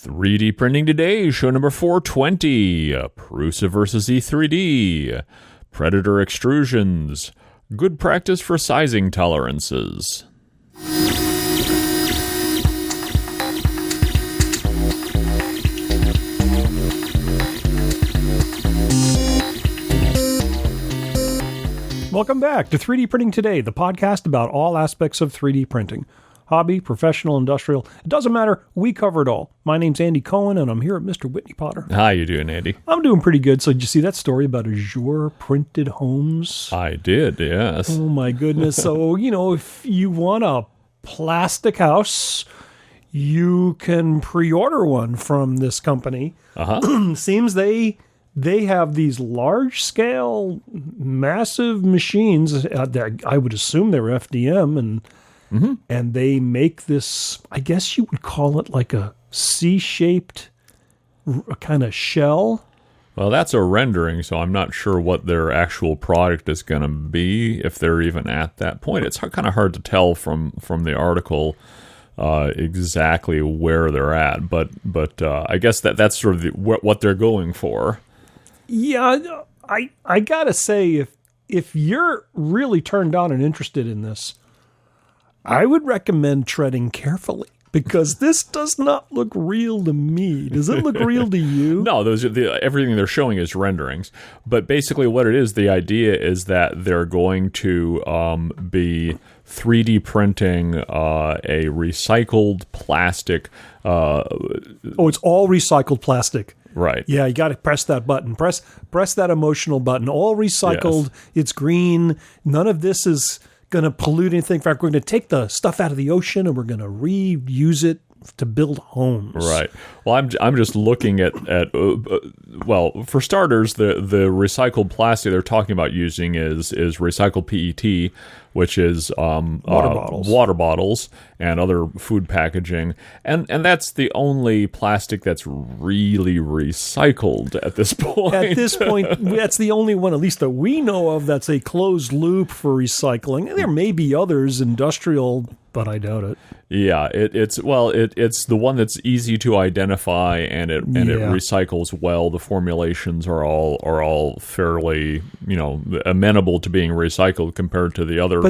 3D Printing Today, show number 420, Prusa versus E3D, Predator Extrusions, good practice for sizing tolerances. Welcome back to 3D Printing Today, the podcast about all aspects of 3D printing. Hobby, professional, industrial, it doesn't matter, we cover it all. My name's Andy Cohen, and I'm here at Mr. Whitney Potter. How you doing, Andy? I'm doing pretty good. So did you see that story about Azure printed homes? I did, yes. Oh my goodness. So, if you want a plastic house, you can pre-order one from this company. Seems they have these large-scale, massive machines that I would assume they're FDM, and they make this, I guess you would call it like a C-shaped kind of shell. Well, that's a rendering, so I'm not sure what their actual product is going to be, if they're even at that point. It's kind of hard to tell from the article exactly where they're at, but I guess that's sort of what they're going for. Yeah, I gotta say, if you're really turned on and interested in this, I would recommend treading carefully, because this does not look real to me. Does it look real to you? No, everything they're showing is renderings. But basically what it is, the idea is that they're going to be 3D printing a recycled plastic. It's all recycled plastic. Right. Yeah, you got to press that button. Press that emotional button. All recycled. Yes. It's green. None of this is going to pollute anything. In fact, we're going to take the stuff out of the ocean and we're going to reuse it to build homes. Right. Well, I'm just looking at well, for starters, the recycled plastic they're talking about using is recycled PET, which is water bottles and other food packaging, and that's the only plastic that's really recycled at this point. At this point, that's the only one, at least that we know of, that's a closed loop for recycling. And there may be others, industrial, but I doubt it. Yeah, it's the one that's easy to identify, and it recycles well. The formulations are all fairly amenable to being recycled compared to the other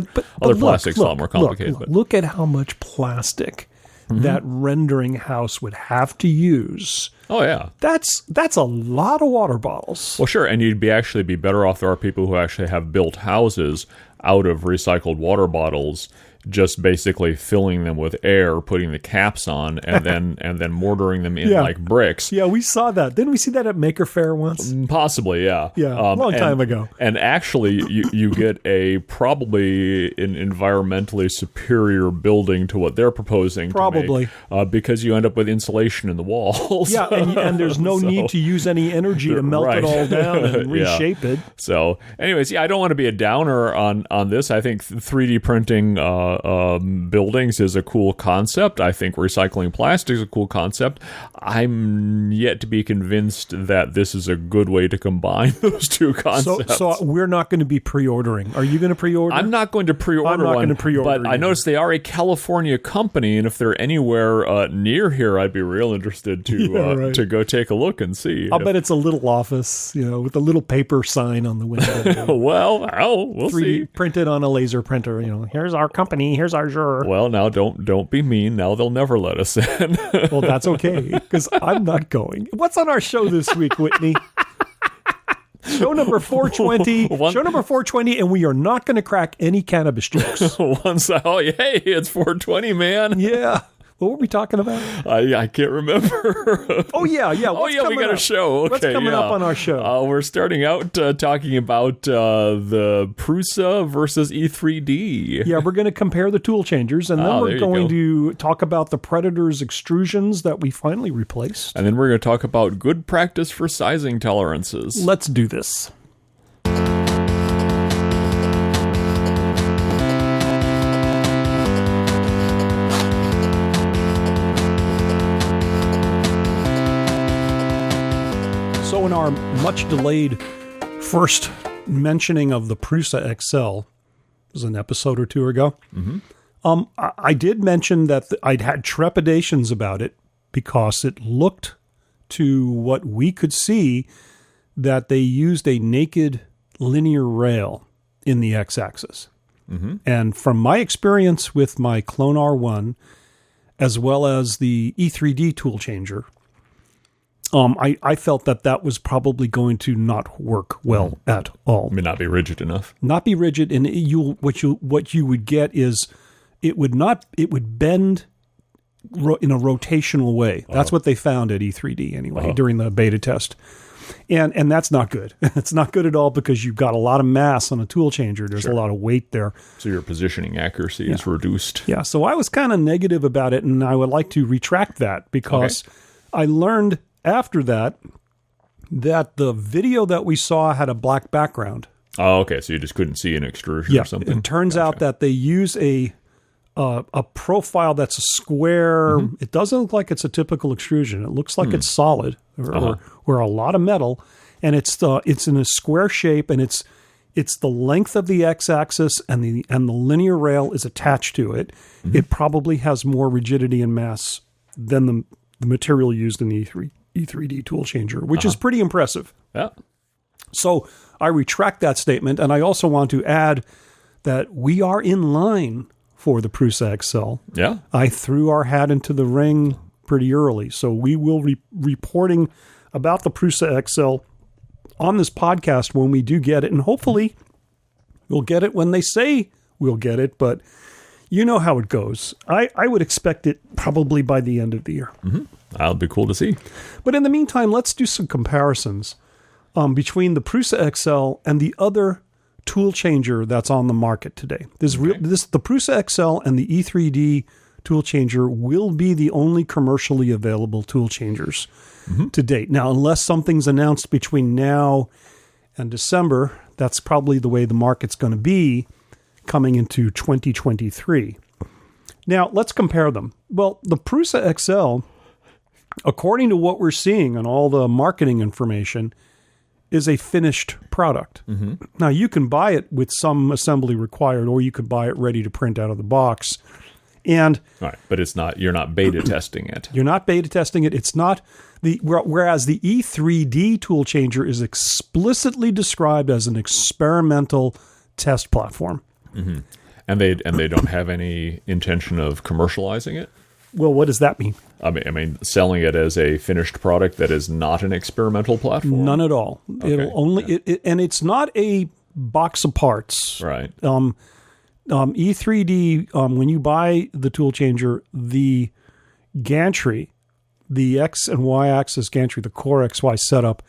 plastics. A lot more complicated. Look at how much plastic that rendering house would have to use. Oh yeah, that's a lot of water bottles. Well, sure, and you'd actually be better off. There are people who actually have built houses out of recycled water bottles, just basically filling them with air, putting the caps on, and then mortaring them in like bricks. Yeah, we saw that. Didn't we see that at Maker Faire once? Possibly, yeah. Yeah, a long time ago. And actually, you get probably an environmentally superior building to what they're proposing. Probably. To make, because you end up with insulation in the walls. Yeah, and there's no need to use any energy to melt it all down and reshape it. So, anyways, I don't want to be a downer on this. I think 3D printing buildings is a cool concept. I think recycling plastic is a cool concept. I'm yet to be convinced that this is a good way to combine those two concepts. So we're not going to be pre-ordering. Are you going to pre-order? I'm not going to pre-order I'm not going to pre-order. But I noticed they are a California company, and if they're anywhere near here, I'd be real interested to go take a look and see. I'll bet it's a little office, with a little paper sign on the window. Well, we'll 3D see. Printed on a laser printer. Here's our company. Here's our Azure. Well, now don't be mean. Now they'll never let us in. Well, that's okay, because I'm not going. What's on our show this week, Whitney? Show number 420. Show number 420, and we are not going to crack any cannabis jokes. Hey, it's 420, man. Yeah. What were we talking about? I can't remember. Oh, yeah. We got a show. Okay, what's coming up on our show? We're starting out talking about the Prusa versus E3D. Yeah, we're going to compare the tool changers, and then we're going to talk about the Predator's extrusions that we finally replaced. And then we're going to talk about good practice for sizing tolerances. Let's do this. So in our much-delayed first mentioning of the Prusa XL, it was an episode or two ago, I did mention that I'd had trepidations about it because it looked to what we could see that they used a naked linear rail in the x-axis. Mm-hmm. And from my experience with my Clone R1, as well as the E3D tool changer, I felt that was probably going to not work well at all. I mean, not be rigid enough. Not be rigid, and what you would get is it would bend in a rotational way. That's what they found at E3D anyway during the beta test. And that's not good. It's not good at all because you've got a lot of mass on a tool changer. There's a lot of weight there. So your positioning accuracy is reduced. Yeah, so I was kind of negative about it, and I would like to retract that because I learned after that the video that we saw had a black background. Oh, okay. So you just couldn't see an extrusion or something? It turns out that they use a profile that's a square. Mm-hmm. It doesn't look like it's a typical extrusion. It looks like it's solid or a lot of metal, and it's in a square shape, and it's the length of the x-axis, and the linear rail is attached to it. Mm-hmm. It probably has more rigidity and mass than the material used in the E3D tool changer, which is pretty impressive. Yeah. So I retract that statement, and I also want to add that we are in line for the Prusa XL. Yeah. I threw our hat into the ring pretty early, so we will be reporting about the Prusa XL on this podcast when we do get it, and hopefully we'll get it when they say we'll get it, but you know how it goes. I would expect it probably by the end of the year. Mm-hmm. That'll be cool to see. But in the meantime, let's do some comparisons between the Prusa XL and the other tool changer that's on the market today. The Prusa XL and the E3D tool changer will be the only commercially available tool changers to date. Now, unless something's announced between now and December, that's probably the way the market's going to be coming into 2023. Now, let's compare them. Well, the Prusa XL, according to what we're seeing on all the marketing information, is a finished product. Mm-hmm. Now, you can buy it with some assembly required, or you could buy it ready to print out of the box. And but it's not. You're not beta testing it. You're not beta testing it. It's not whereas the E3D tool changer is explicitly described as an experimental test platform. Mm-hmm. And they don't have any intention of commercializing it. Well, what does that mean? I mean, selling it as a finished product that is not an experimental platform? None at all. Okay. It'll only and it's not a box of parts. Right. E3D, when you buy the tool changer, the gantry, the X and Y axis gantry, the core XY setup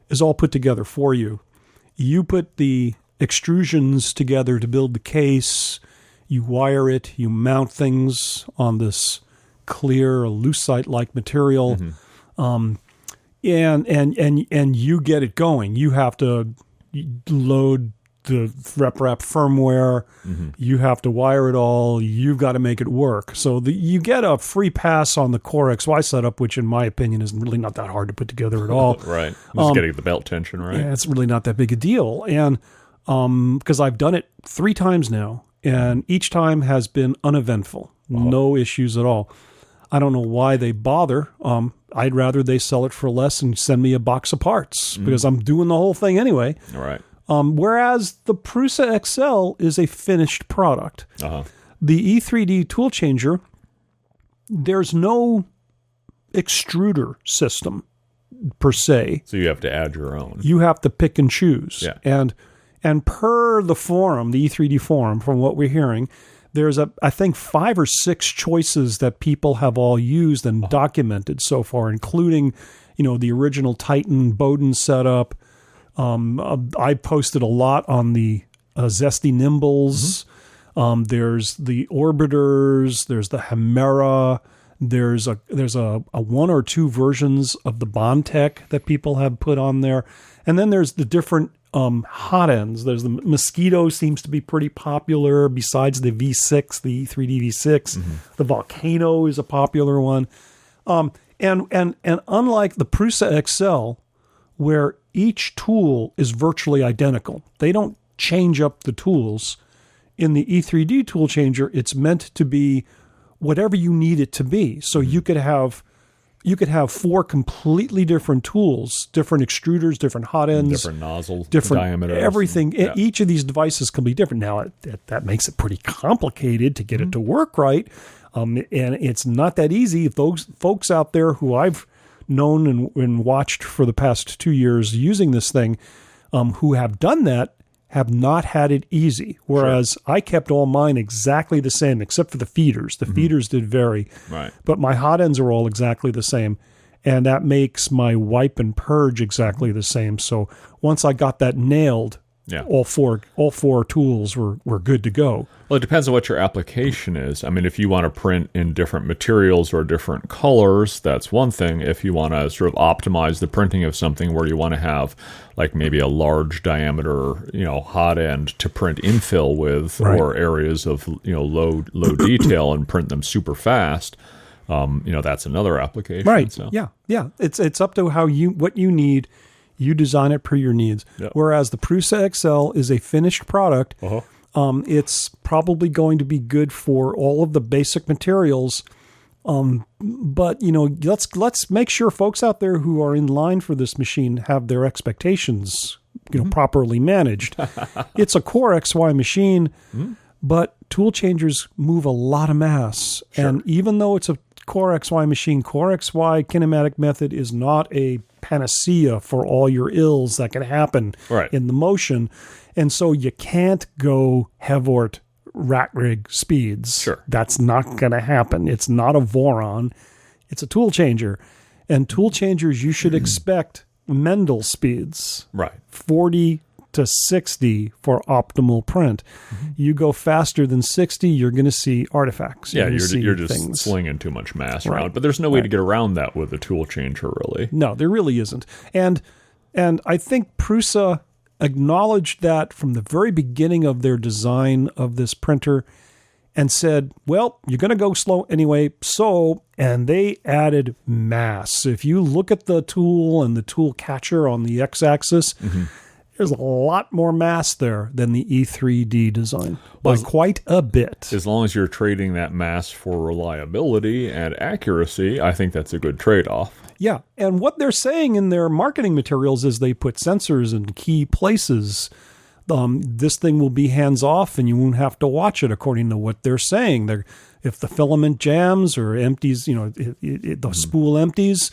is all put together for you. You put the extrusions together to build the case. You wire it. You mount things on this clear lucite-like material, and you get it going. You have to load the RepRap firmware. Mm-hmm. You have to wire it all. You've got to make it work. So you get a free pass on the Core XY setup, which in my opinion is really not that hard to put together at all. Right. Just getting the belt tension right. Yeah, it's really not that big a deal. And because I've done it 3 times now, and each time has been uneventful. No issues at all. I don't know why they bother. I'd rather they sell it for less and send me a box of parts because I'm doing the whole thing anyway. All right. Whereas the Prusa XL is a finished product. Uh-huh. The E3D tool changer, there's no extruder system per se. So you have to add your own. You have to pick and choose. Yeah. And per the forum, the E3D forum, from what we're hearing, there's I think 5 or 6 choices that people have all used and documented so far, including, the original Titan Bowden setup. I posted a lot on the Zesty Nimbles. Mm-hmm. There's the Orbiters. There's the Hemera. There's a 1 or 2 versions of the Bondtech that people have put on there, and then there's the different hot ends. There's the Mosquito seems to be pretty popular. Besides the V6, the E3D V6, the Volcano is a popular one. And unlike the Prusa XL, where each tool is virtually identical, they don't change up the tools. In the E3D tool changer, it's meant to be whatever you need it to be. So you could have you could have 4 completely different tools, different extruders, different hot ends, different nozzle different diameters, everything. Each of these devices can be different. Now, that makes it pretty complicated to get it to work right. And it's not that easy. If those folks out there who I've known and watched for the past 2 years using this thing, who have done that, have not had it easy. Whereas I kept all mine exactly the same, except for the feeders. The feeders did vary. Right. But my hot ends are all exactly the same. And that makes my wipe and purge exactly the same. So once I got that nailed, all four tools were good to go. Well, it depends on what your application is. I mean, if you want to print in different materials or different colors, that's one thing. If you want to sort of optimize the printing of something where you want to have like maybe a large diameter, hot end to print infill with, or areas of, low detail and print them super fast, that's another application. Right. So. Yeah. It's up to what you need. You design it per your needs. Yep. Whereas the Prusa XL is a finished product. It's probably going to be good for all of the basic materials. But let's make sure folks out there who are in line for this machine have their expectations, properly managed. It's a Core XY machine, but tool changers move a lot of mass. Sure. And even though it's a Core XY machine, Core XY kinematic method is not a panacea for all your ills that can happen in the motion. And so you can't go Hevort rat rig speeds. Sure. That's not going to happen. It's not a Voron. It's a tool changer. And tool changers, you should expect Mendel speeds. Right. 40 to 60 for optimal print. You go faster than 60, you're going to see artifacts. You're just slinging too much mass around. But there's no way to get around that with a tool changer, really. No, there really isn't. And I think Prusa acknowledged that from the very beginning of their design of this printer and said, well, you're going to go slow anyway, and they added mass. If you look at the tool and the tool catcher on the x-axis, there's a lot more mass there than the E3D design, by quite a bit. As long as you're trading that mass for reliability and accuracy, I think that's a good trade-off. Yeah, and what they're saying in their marketing materials is they put sensors in key places. This thing will be hands-off, and you won't have to watch it, according to what they're saying. If the filament jams or empties, the spool empties,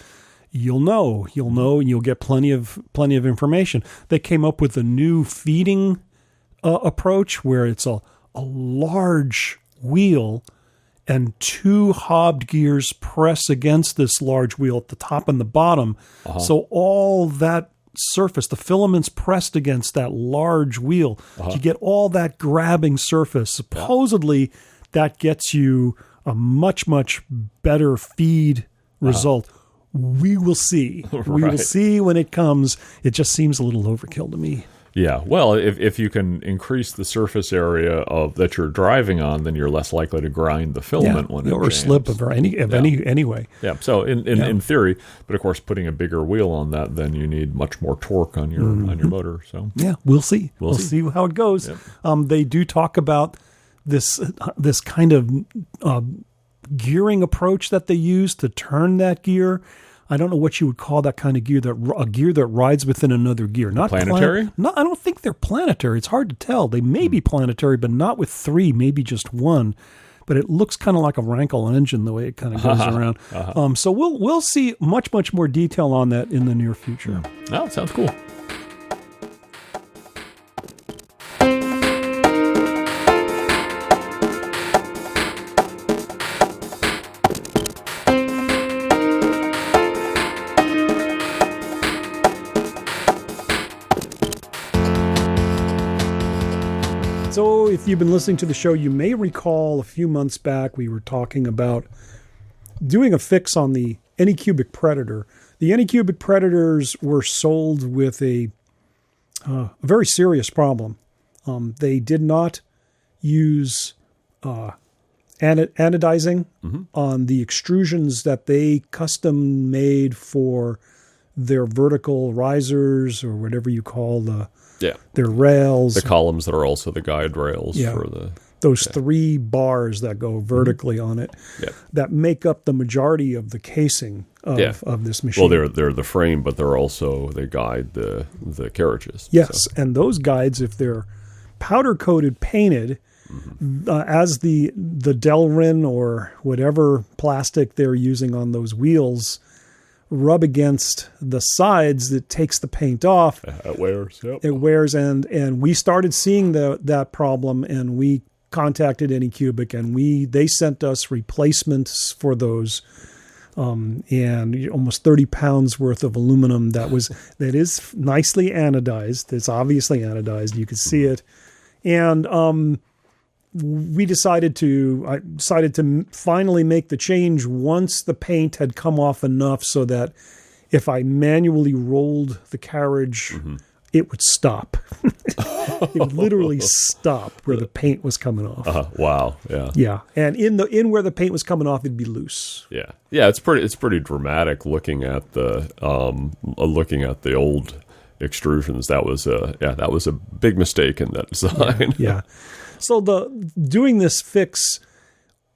you'll know, and you'll get plenty of information. They came up with a new feeding approach where it's a large wheel and 2 hobbed gears press against this large wheel at the top and the bottom. So all that surface, the filaments pressed against that large wheel, you get all that grabbing surface. Supposedly, that gets you a much, much better feed result. We will see. We will see when it comes. It just seems a little overkill to me. Yeah, well, if you can increase the surface area that you're driving on, then you're less likely to grind the filament when it jams. Or slip anyway. Yeah, so in theory, but of course, putting a bigger wheel on that, then you need much more torque on your motor. So yeah, we'll see. We'll see how it goes. Yep. They do talk about this kind of gearing approach that they use to turn that gear. I don't know what you would call that kind of gear, a gear that rides within another gear. Not planetary? No, I don't think they're planetary. It's hard to tell. They may be planetary, but not with 3, maybe just 1. But it looks kind of like a Rankle engine the way it kind of goes around. So we'll see much more detail on that in the near future. Oh, sounds cool. So if you've been listening to the show, you may recall a few months back we were talking about doing a fix on the Anycubic Predator. The Anycubic Predators were sold with a very serious problem. They did not use anodizing on the extrusions that they custom made for their vertical risers, or whatever you call their rails. The columns that are also the guide rails for those 3 bars that go vertically on it that make up the majority of the casing of this machine. Well, they're the frame, but they guide the carriages. Yes, so. And those guides, if they're powder coated, painted, as the Delrin or whatever plastic they're using on those wheels rub against the sides, it takes the paint off. It wears. Yep. It wears, and we started seeing that problem, and we contacted Anycubic, and they sent us replacements for those. And almost 30 pounds worth of aluminum that is nicely anodized. It's obviously anodized. You could see it. And I decided to finally make the change once the paint had come off enough so that if I manually rolled the carriage, it would stop. It would literally stop where the paint was coming off. Wow. Yeah. Yeah. And in where the paint was coming off, it'd be loose. Yeah. Yeah. It's pretty dramatic looking at the old extrusions. That was a big mistake in that design. Yeah. So doing this fix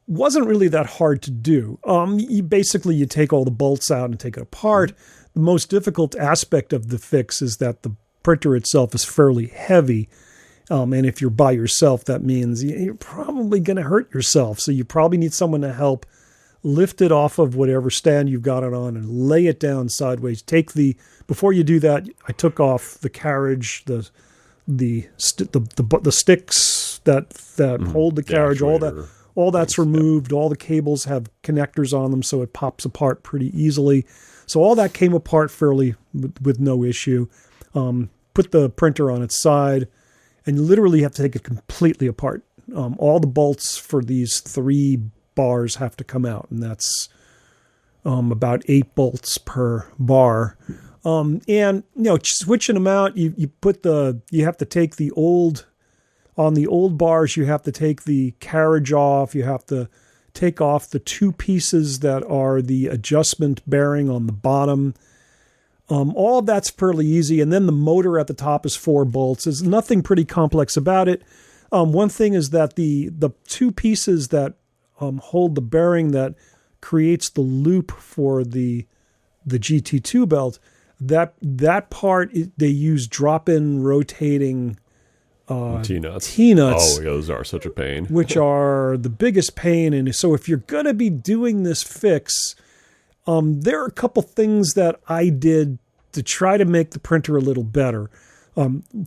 wasn't really that hard to do. You take all the bolts out and take it apart. The most difficult aspect of the fix is that the printer itself is fairly heavy. And if you're by yourself, that means you're probably going to hurt yourself. So you probably need someone to help lift it off of whatever stand you've got it on and lay it down sideways. Before you do that, I took off the carriage, the sticks that hold the carriage, all that's removed. All the cables have connectors on them, so it pops apart pretty easily. So all that came apart fairly with no issue. Put the printer on its side, and you literally have to take it completely apart. All the bolts for these 3 bars have to come out, and that's about 8 bolts per bar. And switching them out, you have to take on the old bars, you have to take the carriage off. You have to take off the 2 pieces that are the adjustment bearing on the bottom. All of that's fairly easy. And then the motor at the top is 4 bolts. There's nothing pretty complex about it. One thing is that the 2 pieces that hold the bearing that creates the loop for the GT2 belt, that part, they use drop-in rotating T-nuts. T-nuts. Oh, those are such a pain. Which are the biggest pain. And so if you're going to be doing this fix, there are a couple things that I did to try to make the printer a little better.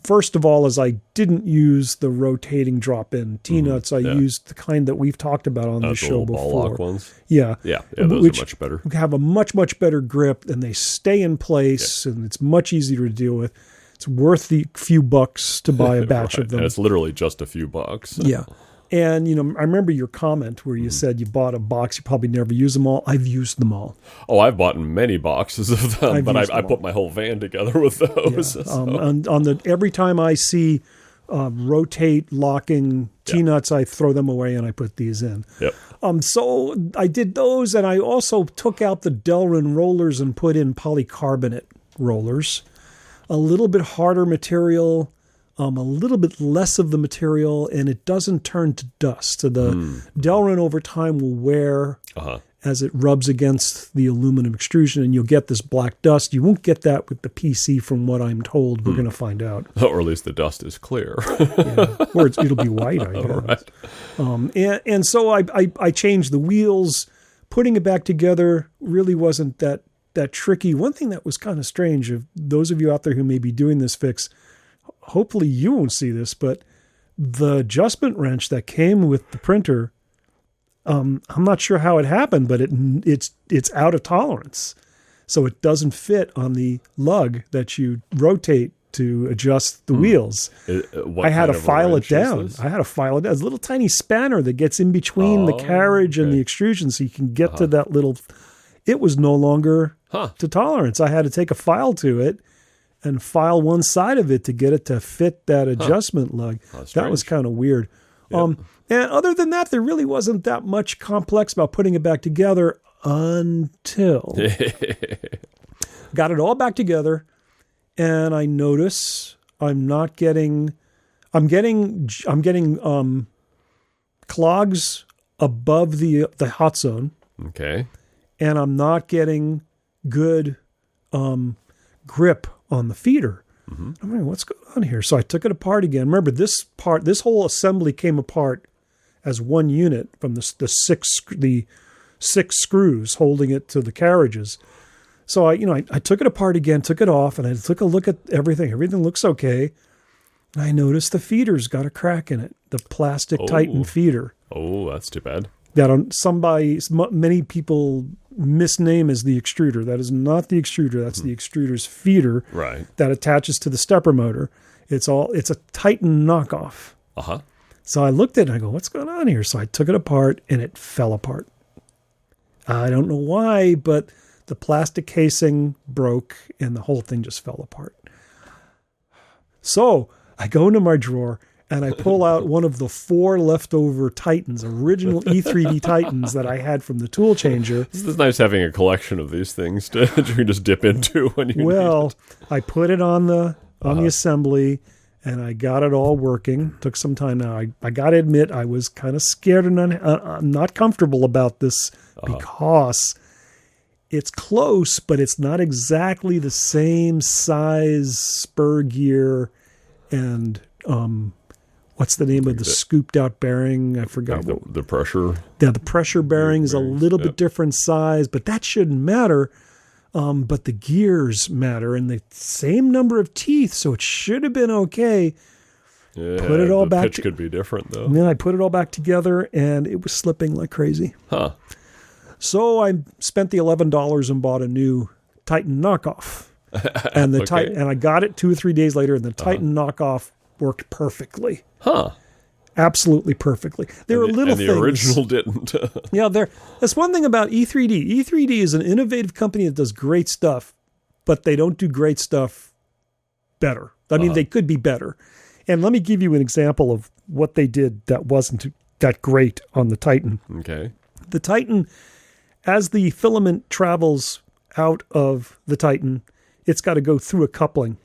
First of all, is I didn't use the rotating drop-in T-nuts. I used the kind that we've talked about on the show before. Ball-lock ones? Yeah. Yeah, those are much better. Have a much, much better grip, and they stay in place, and it's much easier to deal with. It's worth the few bucks to buy a batch of them. And it's literally just a few bucks. Yeah. And, I remember your comment where you said you bought a box, you probably never use them all. I've used them all. Oh, I've bought many boxes of them, but I put my whole van together with those. Yeah. So. Every time I see rotate locking T-nuts, I throw them away and I put these in. Yep. So I did those, and I also took out the Delrin rollers and put in polycarbonate rollers. A little bit harder material, a little bit less of the material, and it doesn't turn to dust. So the Delrin over time will wear as it rubs against the aluminum extrusion, and you'll get this black dust. You won't get that with the PC, from what I'm told. We're going to find out. Or at least the dust is clear. Or it'll be white, I guess. Right. And so I changed the wheels. Putting it back together really wasn't that tricky. One thing that was kind of strange, of those of you out there who may be doing this fix, hopefully you won't see this, but the adjustment wrench that came with the printer, I'm not sure how it happened, but it's out of tolerance. So it doesn't fit on the lug that you rotate to adjust the wheels. I had to file it down. I had to file it down. It's a little tiny spanner that gets in between the carriage and the extrusion, so you can get to that little... It was no longer to tolerance. I had to take a file to it and file one side of it to get it to fit that adjustment lug. That was kind of weird. Yep. And other than that, there really wasn't that much complex about putting it back together until got it all back together, and I notice I'm getting clogs above the hot zone. Okay. And I'm not getting good grip on the feeder. I'm like, what's going on here? So I took it apart again. Remember, this whole assembly came apart as one unit from the six screws holding it to the carriages. So I took it apart again, took it off, and I took a look at everything. Everything looks okay. And I noticed the feeder's got a crack in it, the plastic Titan feeder. Oh, that's too bad. That many people misname as the extruder. That is not the extruder. That's the extruder's feeder that attaches to the stepper motor. It's a Titan knockoff. So I looked at it and I go, what's going on here? So I took it apart and it fell apart. I don't know why, but the plastic casing broke and the whole thing just fell apart. So I go into my drawer and I pull out one of the 4 leftover Titans, original E3D Titans that I had from the tool changer. It's nice having a collection of these things to you can just dip into when you need it. I put it on the assembly and I got it all working. Took some time now. I got to admit, I was kind of scared and not comfortable about this because it's close, but it's not exactly the same size spur gear and what's the name of the scooped out bearing? I forgot. The pressure. Yeah, the pressure bearing is a little bit different size, but that shouldn't matter. But the gears matter and the same number of teeth, so it should have been okay. Yeah, put it all back. Pitch could be different though. And then I put it all back together, and it was slipping like crazy. So I spent the $11 and bought a new Titan knockoff, and the Titan, and I got it 2 or 3 days later, and the Titan knockoff worked perfectly. Absolutely perfectly. There are little things. And the original didn't. Yeah, that's one thing about E3D. E3D is an innovative company that does great stuff, but they don't do great stuff better. I mean, they could be better. And let me give you an example of what they did that wasn't that great on the Titan. Okay. The Titan, as the filament travels out of the Titan, it's got to go through a coupling.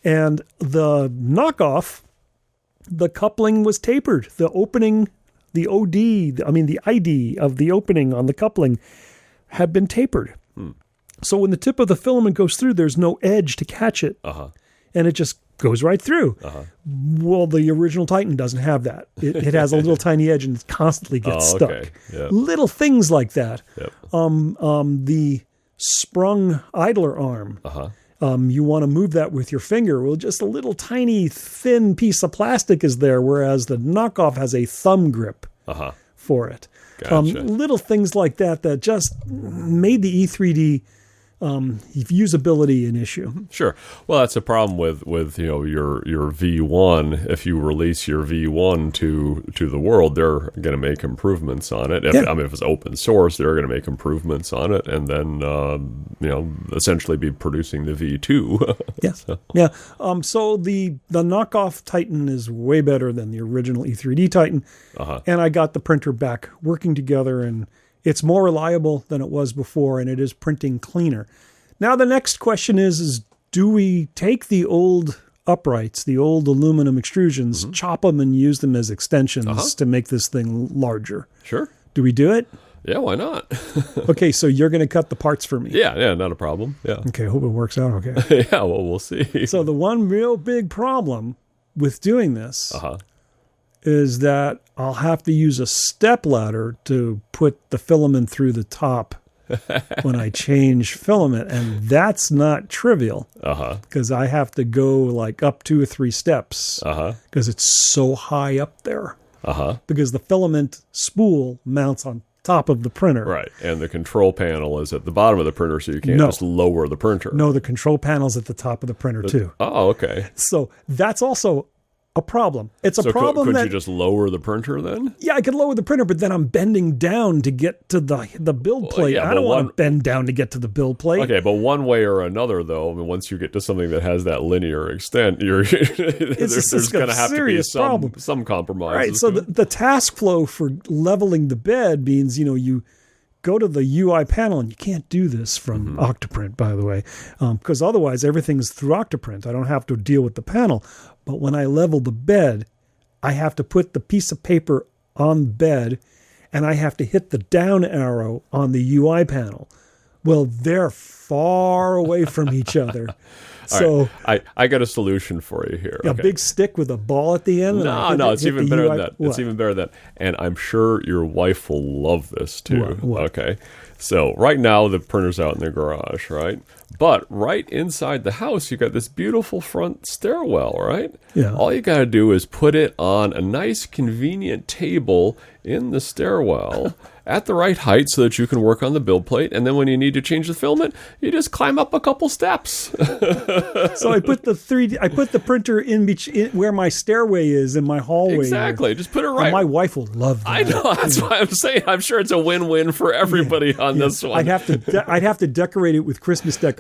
And the knockoff, the coupling was tapered. The opening, the ID of the opening on the coupling had been tapered. So when the tip of the filament goes through, there's no edge to catch it. And it just goes right through. Well, the original Titan doesn't have that. It has a little tiny edge and it constantly gets stuck. Yep. Little things like that. Yep. The sprung idler arm. You want to move that with your finger. Well, just a little tiny thin piece of plastic is there, whereas the knockoff has a thumb grip for it. Gotcha. Little things like that just made the E3D usability an issue. Sure. Well, that's a problem with your V1. If you release your V1 to the world, they're going to make improvements on it. If it's open source, they're going to make improvements on it, and then essentially be producing the V2. So the knockoff Titan is way better than the original E3D Titan, and I got the printer back working together, and it's more reliable than it was before, and it is printing cleaner. Now, the next question is do we take the old uprights, the old aluminum extrusions, chop them and use them as extensions to make this thing larger? Sure. Do we do it? Yeah, why not? Okay, so you're going to cut the parts for me. Yeah, not a problem. Yeah. Okay, I hope it works out okay. Yeah, well, we'll see. So the one real big problem with doing this is that I'll have to use a step ladder to put the filament through the top when I change filament, and that's not trivial because I have to go like up 2 or 3 steps because it's so high up there because the filament spool mounts on top of the printer. Right, and the control panel is at the bottom of the printer, so you can't just lower the printer. No, the control panel's at the top of the printer too. Oh, okay. So that's also a problem. It's a problem. Could you just lower the printer then? Yeah, I could lower the printer, but then I'm bending down to get to the build plate. I don't want to bend down to get to the build plate. Okay, but one way or another, though, I mean, once you get to something that has that linear extent, there's going to have to be some compromise. Right, so the task flow for leveling the bed means, you go to the UI panel, and you can't do this from Octoprint, by the way, because otherwise everything's through Octoprint. I don't have to deal with the panel. But when I level the bed, I have to put the piece of paper on the bed, and I have to hit the down arrow on the UI panel. Well, they're far away from each other. So right. I got a solution for you here. A big stick with a ball at the end? No, it's even better than that. It's even better than that. And I'm sure your wife will love this too. What? Okay. So right now the printer's out in the garage, right? But right inside the house, you got this beautiful front stairwell, right? Yeah. All you got to do is put it on a nice, convenient table in the stairwell at the right height so that you can work on the build plate. And then when you need to change the filament, you just climb up a couple steps. So I put the printer in where my stairway is in my hallway. Exactly. Just put it right. And my wife will love that. I know. That's why I'm saying. I'm sure it's a win-win for everybody on this one. I'd have to decorate it with Christmas decorations.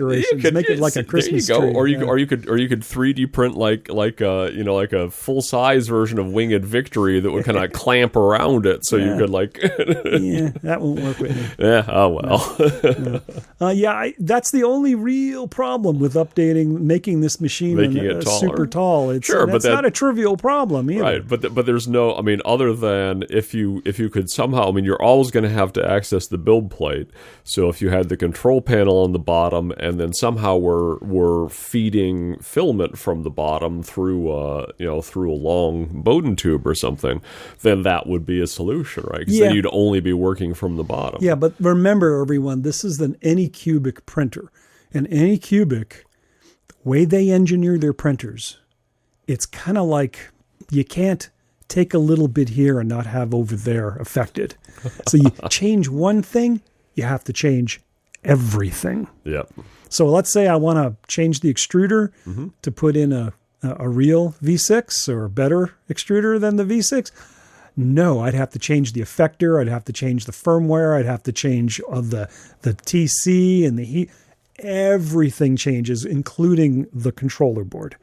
Make it like a Christmas tree. Or you could 3D print like a full size version of Winged Victory that would kind of clamp around it, so you could Yeah, that won't work with me. Yeah. Oh well. No. That's the only real problem with making this machine super tall. It's not a trivial problem either. Right, but there's no. I mean, other than if you could somehow. I mean, you're always going to have to access the build plate. So if you had the control panel on the bottom, and then somehow we're feeding filament from the bottom through a long Bowden tube or something, then that would be a solution, right? Because then you'd only be working from the bottom. Yeah, but remember, everyone, this is an Anycubic printer. And Anycubic, the way they engineer their printers, it's kind of like you can't take a little bit here and not have over there affected. So you change one thing, you have to change everything. Yep. So let's say I want to change the extruder to put in a real V6 or a better extruder than the V6. No, I'd have to change the effector. I'd have to change the firmware. I'd have to change the TC and the heat. Everything changes, including the controller board.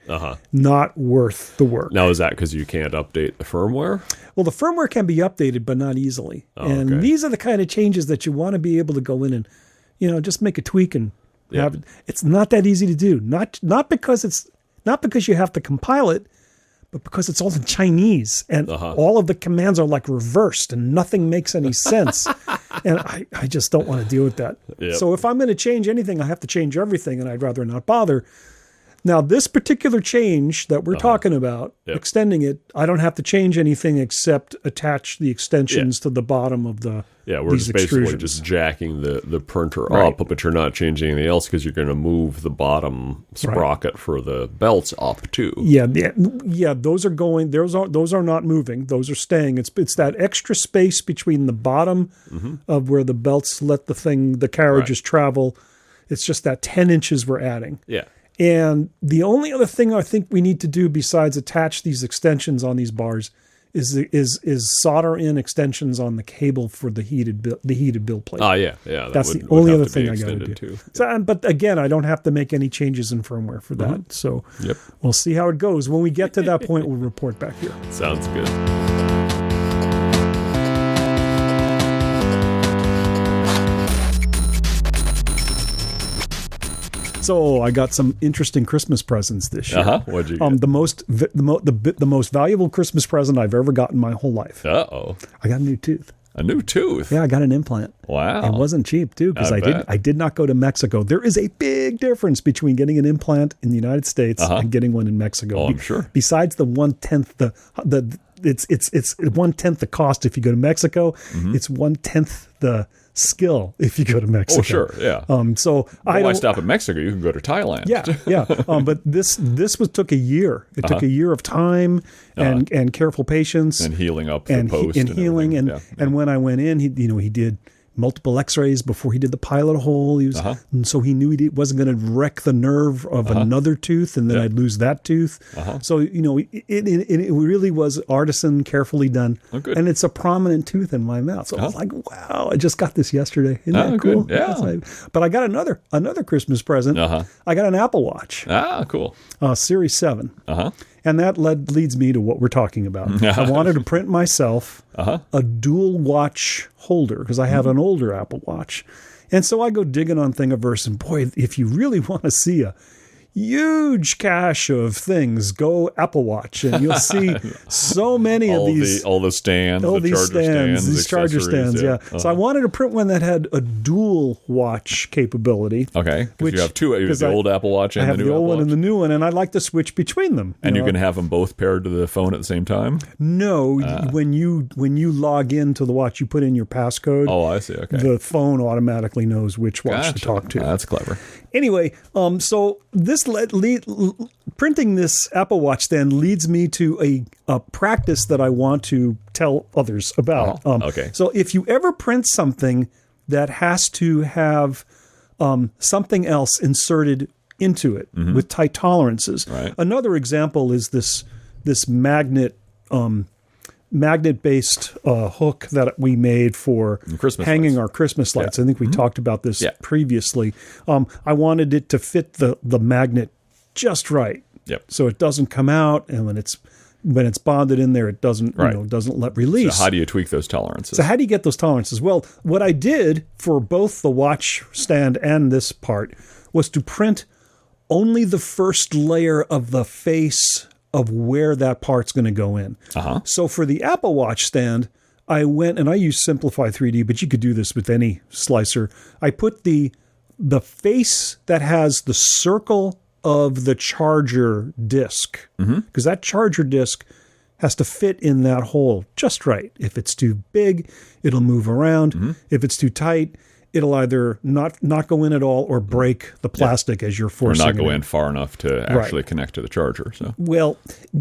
Not worth the work. Now, is that because you can't update the firmware? Well, the firmware can be updated, but not easily. And these are the kind of changes that you want to be able to go in and, just make a tweak and have it. It's not that easy to do. Not because you have to compile it, but because it's all in Chinese and all of the commands are like reversed and nothing makes any sense. And I just don't want to deal with that. Yep. So if I'm going to change anything, I have to change everything, and I'd rather not bother. Now, this particular change that we're talking about, extending it, I don't have to change anything except attach the extensions to the bottom of the we're just basically just jacking the printer up, but you're not changing anything else because you're going to move the bottom sprocket for the belts up too. Yeah. Those are not moving. Those are staying. It's that extra space between the bottom of where the belts let the carriages travel. It's just that 10 inches we're adding. Yeah. And the only other thing I think we need to do besides attach these extensions on these bars is solder in extensions on the cable for the heated build plate. Yeah. That's the only other thing I got to do. Too. So, but again, I don't have to make any changes in firmware for that. So we'll see how it goes. When we get to that point, we'll report back here. Sounds good. So I got some interesting Christmas presents this year. What'd you get? The most valuable Christmas present I've ever gotten in my whole life. I got a new tooth. A new tooth? Yeah, I got an implant. Wow. It wasn't cheap too because I did not go to Mexico. There is a big difference between getting an implant in the United States and getting one in Mexico. Oh, I'm sure. Besides the 1/10 it's 1/10 the cost if you go to Mexico. It's 1/10 the skill if you go to Mexico. Oh, sure, yeah. So why stop at Mexico? You can go to Thailand. Yeah. But this took a year. It took a year of time and careful patience and healing up and the post and healing. And when I went in, he did multiple X-rays before he did the pilot hole. He was, and so he knew he wasn't going to wreck the nerve of another tooth, and then I'd lose that tooth. So it really was artisan, carefully done, and it's a prominent tooth in my mouth. So I was like, wow, I just got this yesterday. Isn't that cool? Good. Yeah. But I got another Christmas present. I got an Apple Watch. Cool. Series 7. And that leads me to what we're talking about. I wanted to print myself a dual watch holder because I have an older Apple Watch. And so I go digging on Thingiverse, and boy, if you really want to see huge cache of things. Go Apple Watch, and you'll see so many of these. All the stands, these charger stands. Yeah. So I wanted to print one that had a dual watch capability. Okay. Because you have two. You have the old Apple Watch and the new Apple Watch. I have the old one and the new one, and I'd like to switch between them. And you can have them both paired to the phone at the same time? No. When you log into the watch, you put in your passcode. Oh, I see. Okay. The phone automatically knows which watch to talk to. That's clever. Anyway, so this printing this Apple Watch stand leads me to a practice that I want to tell others about. Okay. So if you ever print something that has to have something else inserted into it with tight tolerances. Right. Another example is this magnet-based hook that we made for hanging our Christmas lights. I think we talked about this previously. I wanted it to fit the magnet just right, so it doesn't come out, and when it's bonded in there, it doesn't doesn't let release. So how do you tweak those tolerances? So how do you get those tolerances? Well, what I did for both the watch stand and this part was to print only the first layer of the face of where that part's going to go in. So for the Apple Watch stand, I went and I used Simplify 3D, but you could do this with any slicer. I put the face that has the circle of the charger disc, because that charger disc has to fit in that hole just right. If it's too big, it'll move around. If it's too tight, it'll either not go in at all or break the plastic as you're forcing it. Or not go in far enough to actually connect to the charger. So, well,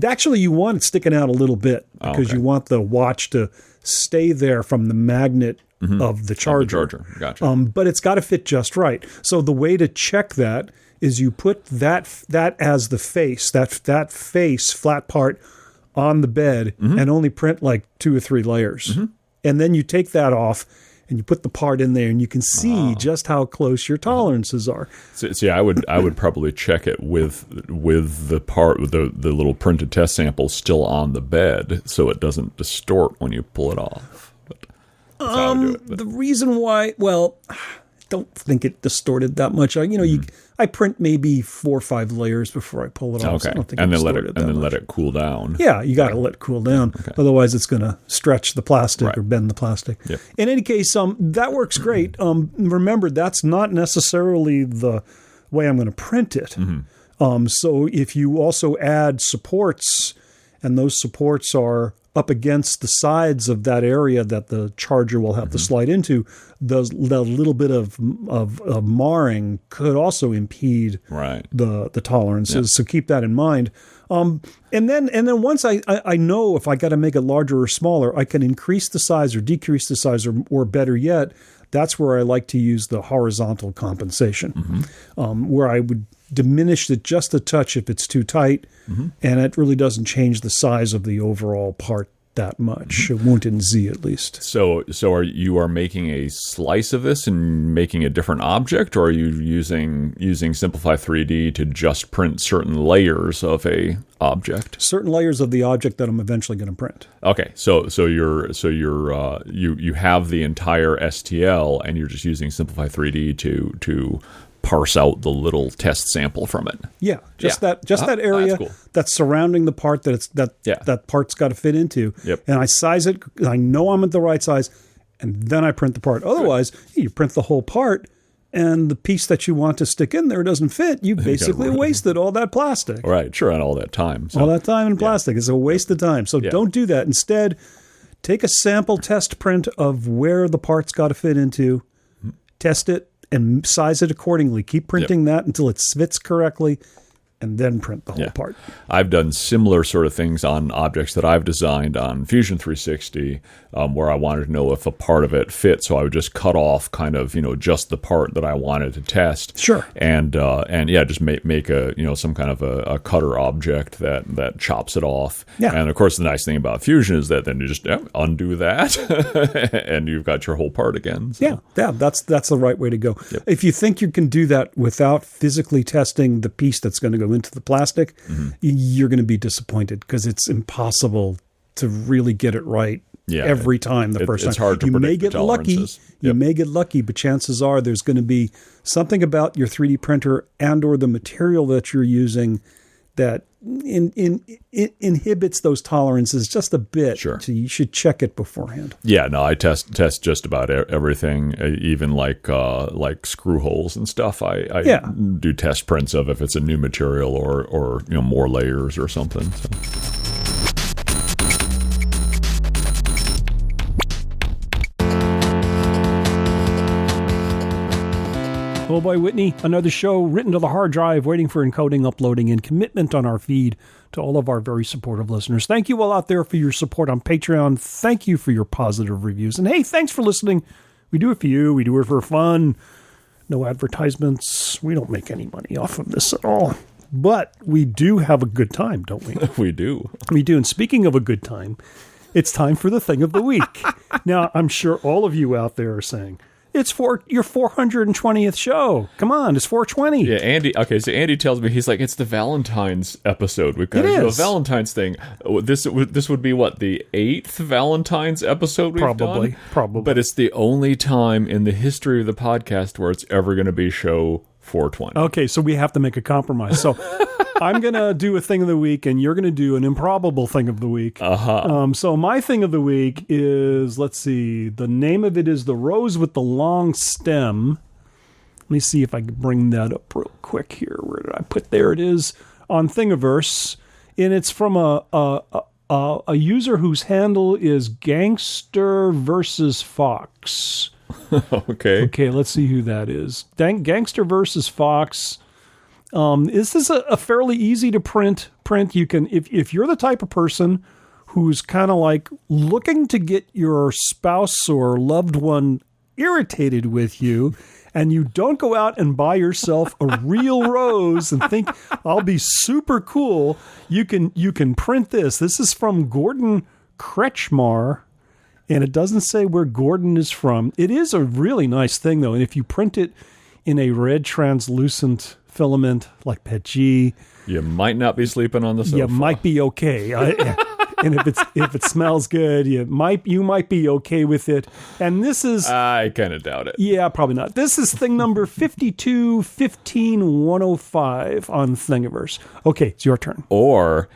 actually, you want it sticking out a little bit because you want the watch to stay there from the magnet of the charger. Gotcha. But it's got to fit just right. So the way to check that is you put that as the face, that face flat part on the bed and only print like 2 or 3 layers. And then you take that off and you put the part in there and you can see just how close your tolerances are. See, I would probably check it with the part, the little printed test sample still on the bed so it doesn't distort when you pull it off. That's how I would do it. The reason why, well, I don't think it distorted that much. I print maybe 4 or 5 layers before I pull it off. Okay, So I don't think and it then distorted let it cool down. Yeah, you got to let it cool down. Okay. Otherwise, it's going to stretch the plastic or bend the plastic. Yep. In any case, that works great. Remember, that's not necessarily the way I'm going to print it. So if you also add supports, and those supports are up against the sides of that area that the charger will have to slide into, the little bit of marring could also impede the tolerances. So keep that in mind. And then once I know if I got to make it larger or smaller, I can increase the size or decrease the size, or better yet, that's where I like to use the horizontal compensation, where I would diminish it just a touch if it's too tight, and it really doesn't change the size of the overall part that much. It won't in Z at least. So you are making a slice of this and making a different object, or are you using Simplify 3D to just print certain layers of a object? Certain layers of the object that I'm eventually going to print. Okay, so you have the entire STL and you're just using Simplify 3D to parse out the little test sample from it. Yeah, that area that's surrounding the part that part's got to fit into. And I size it. I know I'm at the right size, and then I print the part. Otherwise, you print the whole part, and the piece that you want to stick in there doesn't fit. You basically wasted all that plastic. Right, sure, and all that time. So. All that time in plastic is a waste of time. So don't do that. Instead, take a sample test print of where the part's got to fit into, test it, and size it accordingly. Keep printing that until it fits correctly, and then print the whole part. I've done similar sort of things on objects that I've designed on Fusion 360, where I wanted to know if a part of it fit. So I would just cut off kind of, just the part that I wanted to test. Sure. And just make a, some kind of a cutter object that chops it off. Yeah. And of course, the nice thing about Fusion is that then you just undo that and you've got your whole part again. So. Yeah, that's the right way to go. Yep. If you think you can do that without physically testing the piece that's going to go into the plastic, you're going to be disappointed because it's impossible to really get it right every time the first time. It's hard to you predict may get the lucky. tolerances. You may get lucky, but chances are there's going to be something about your 3D printer and or the material that you're using that inhibits those tolerances just a bit. Sure. So you should check it beforehand. Yeah, no, I test just about everything, even like screw holes and stuff. I do test prints of if it's a new material or more layers or something. So. Oh boy, Whitney, another show written to the hard drive, waiting for encoding, uploading, and commitment on our feed to all of our very supportive listeners. Thank you all out there for your support on Patreon. Thank you for your positive reviews. And hey, thanks for listening. We do it for you. We do it for fun. No advertisements. We don't make any money off of this at all. But we do have a good time, don't we? We do. We do. And speaking of a good time, it's time for the thing of the week. Now, I'm sure all of you out there are saying, it's for your 420th show. Come on, it's 420. Yeah, Andy. Okay, so Andy tells me, he's like, it's the Valentine's episode. We've got to do a Valentine's thing. This would be what, the 8th Valentine's episode we've done? Probably. But it's the only time in the history of the podcast where it's ever going to be show 420. Okay, so we have to make a compromise. So I'm going to do a thing of the week, and you're going to do an improbable thing of the week. So my thing of the week is, let's see, the name of it is The Rose with the Long Stem. Let me see if I can bring that up real quick here. Where did I put? There it is on Thingiverse, and it's from a user whose handle is Gangster versus Fox. Okay, let's see who that is. Gangster versus Fox. This is a fairly easy to print. You can, if you're the type of person who's kind of like looking to get your spouse or loved one irritated with you, and you don't go out and buy yourself a real rose and think, I'll be super cool, you can print this. This is from Gordon Kretschmar, and it doesn't say where Gordon is from. It is a really nice thing, though, and if you print it in a red translucent filament like PETG, you might not be sleeping on the sofa. You might be okay. And if it smells good, you might be okay with it. And this is, I kind of doubt it. Yeah, probably not. This is thing number 5215105 on Thingiverse. Okay, it's your turn. Or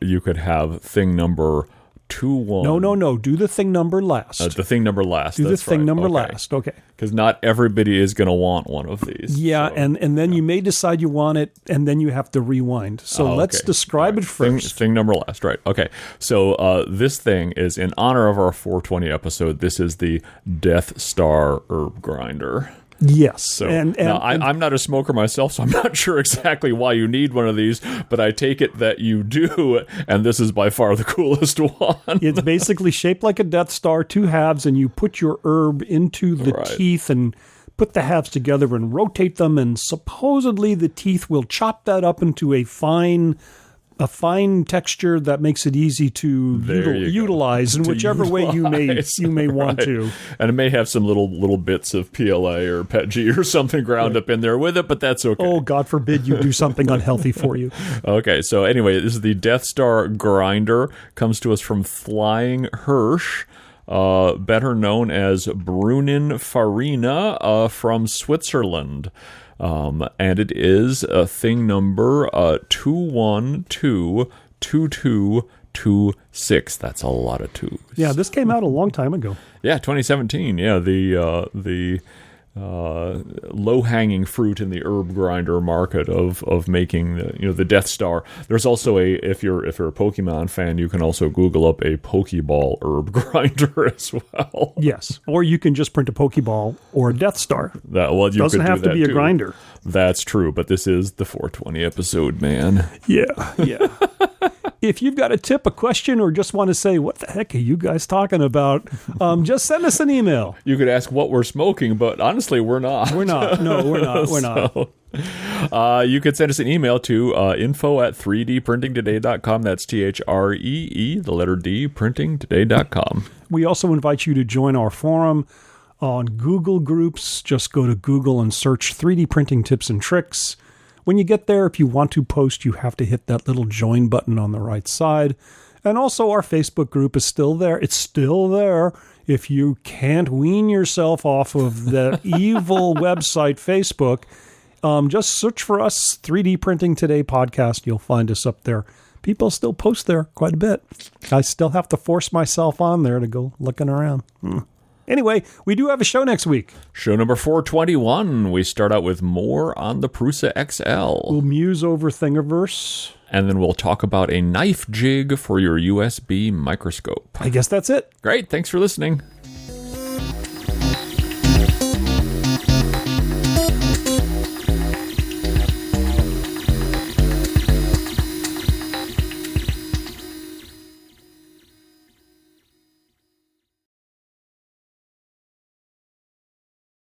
you could have thing number 21. No. Do the thing number last. The thing number last. Do that's the thing right. number Okay. last. Okay. Because not everybody is going to want one of these. Yeah, so. and then you may decide you want it, and then you have to rewind. So let's describe it first. Thing number last, right. Okay. So this thing is in honor of our 420 episode. This is the Death Star herb grinder. Yes. So now I'm not a smoker myself, so I'm not sure exactly why you need one of these, but I take it that you do, and this is by far the coolest one. It's basically shaped like a Death Star, 2 halves, and you put your herb into the teeth and put the halves together and rotate them, and supposedly the teeth will chop that up into a fine texture that makes it easy to utilize in whichever way you may want to. And it may have some little bits of PLA or PETG or something ground up in there with it, but that's okay. Oh, God forbid you do something unhealthy for you. Okay, so anyway, this is the Death Star grinder. Comes to us from Flying Hirsch. Better known as Brunin Farina from Switzerland. And it is thing number 2122226. That's a lot of twos. Yeah, this came out a long time ago. Yeah, 2017. Yeah, the low-hanging fruit in the herb grinder market of making the Death Star. There's also if you're a Pokemon fan, you can also Google up a Pokeball herb grinder as well. Yes, or you can just print a Pokeball or a Death Star. You doesn't have to be a grinder. That's true, but this is the 420 episode, man. Yeah. If you've got a tip, a question, or just want to say, what the heck are you guys talking about, just send us an email. You could ask what we're smoking, but honestly, we're not. We're not. No, we're not. We're not. You could send us an email to info@3dprintingtoday.com. That's THREE, the letter D, printingtoday.com. We also invite you to join our forum on Google Groups. Just go to Google and search 3D printing tips and tricks. When you get there, if you want to post, you have to hit that little join button on the right side. And also our Facebook group is still there. It's still there. If you can't wean yourself off of the evil website Facebook, just search for us, 3D Printing Today podcast. You'll find us up there. People still post there quite a bit. I still have to force myself on there to go looking around. Anyway, we do have a show next week. Show number 421. We start out with more on the Prusa XL. We'll muse over Thingiverse. And then we'll talk about a knife jig for your USB microscope. I guess that's it. Great. Thanks for listening.